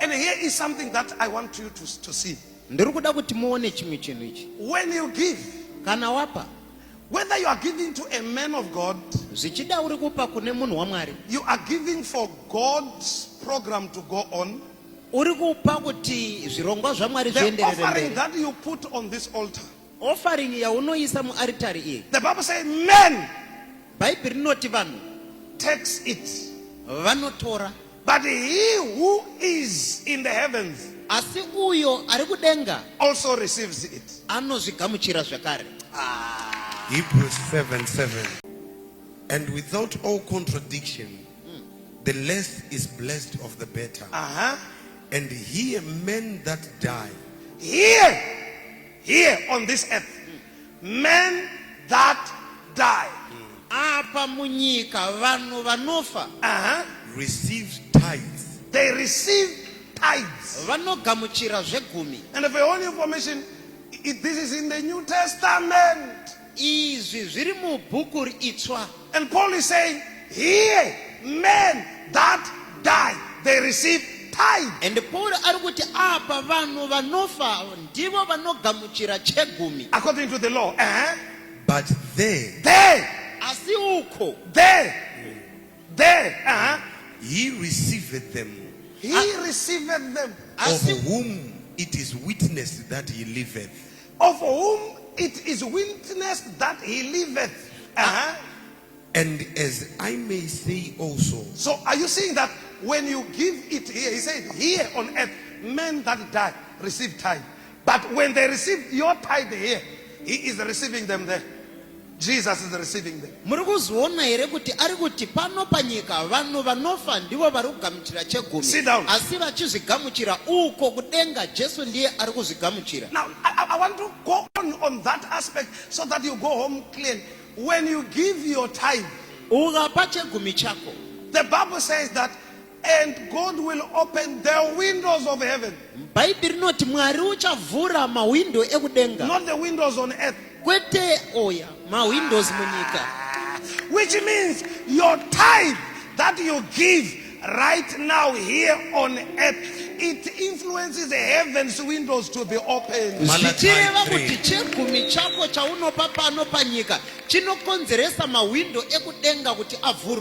And here is something that I want you to see. When you give, whether you are giving to a man of God, you are giving for God's program to go on. The offering that you put on this altar, the Bible says men takes it, but he who is in the heavens also receives it. Hebrews 7:7. And without all contradiction, the less is blessed of the better. And here men that die. Here on this earth, men that die. Receive tithes. They receive tithes. And for your own information, this is in the New Testament. And Paul is saying, here men that die, they receive tithe. And Paul according to the law. But they he received them. He received them. Of whom it is witnessed that he liveth. Of whom it is witnessed that he liveth. And as I may say also. So are you seeing that when you give it here, he said here on earth, men that die receive tithe. But when they receive your tithe here, he is receiving them there. Jesus is receiving them. Sit down. Now I want to go on that aspect so that you go home clean. When you give your tithe, the Bible says that, and God will open the windows of heaven. Not the windows on earth. Which means your tithe that you give right now here on earth, it influences the heavens windows to be opened. Malachi 3.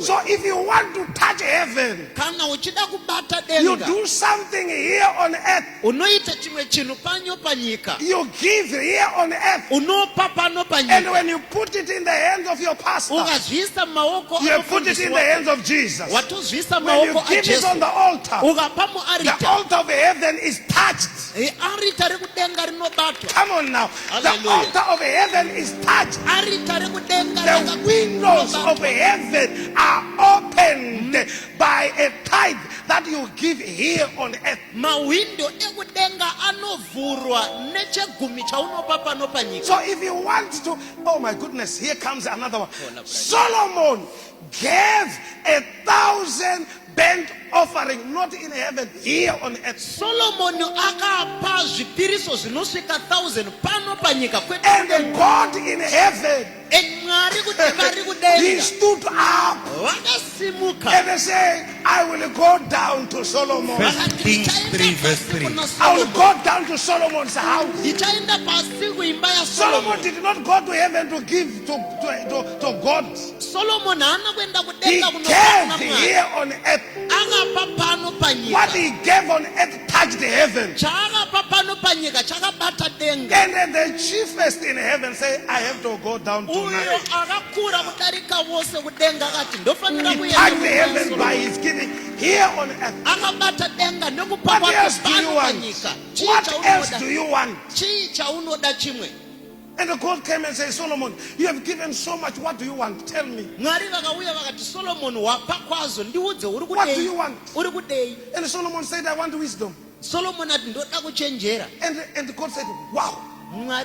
So if you want to touch heaven, you do something here on earth. You give here on earth. And when you put it in the hands of your pastor, you put it in the hands of Jesus. When you give it on the altar of heaven is touched. Come on now. The altar of heaven is touched. The windows of heaven are opened by a tithe that you give here on earth. So if you want to, oh my goodness, here comes another one. Solomon gave 1,000 burnt offering, not in heaven, here on earth. Solomon akapa zvipiriso zvinosvika 1,000 pano panyika kwetu. And the God in heaven, he stood up and they say, I will go down to Solomon. 1 Kings 3:3. I will go down to Solomon's house. Solomon did not go to heaven to give to God. He gave here on earth. What he gave on earth touched the heaven. And then the chiefest in heaven say, I have to go down tonight. He touched the heaven by his giving here on earth. What else do you want? What else do you want? And the God came and said, Solomon, you have given so much. What do you want? Tell me. What do you want? And Solomon said, I want wisdom. And God said, wow. I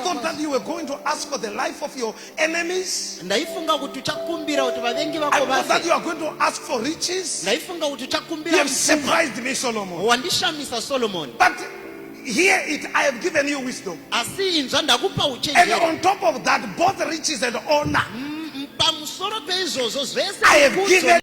thought that you were going to ask for the life of your enemies. I thought that you are going to ask for riches. You have surprised me, Solomon. But here I have given you wisdom. And on top of that, both riches and honor, I have given